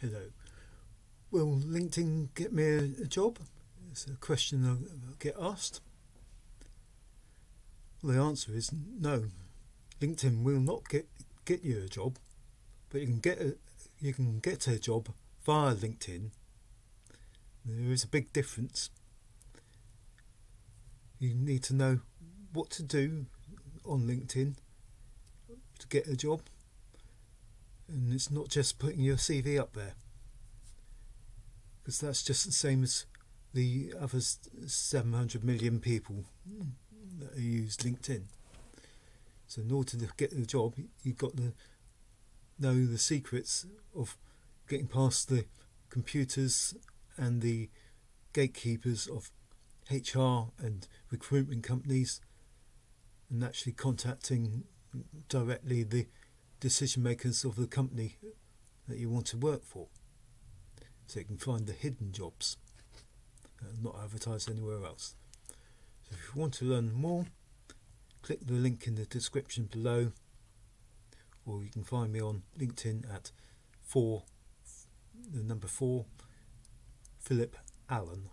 Hello. Will LinkedIn get me a job? It's a question I get asked. Well, the answer is no. LinkedIn will not get you a job, but you can get a job via LinkedIn. There is a big difference. You need to know what to do on LinkedIn to get a job, and it's not just putting your CV up there, because that's just the same as the other 700 million people that use LinkedIn. So in order to get the job, you've got to know the secrets of getting past the computers and the gatekeepers of HR and recruitment companies, and actually contacting directly the decision makers of the company that you want to work for, so you can find the hidden jobs not advertised anywhere else. So if you want to learn more, click the link in the description below, or you can find me on LinkedIn at the number 4 Philip Allen.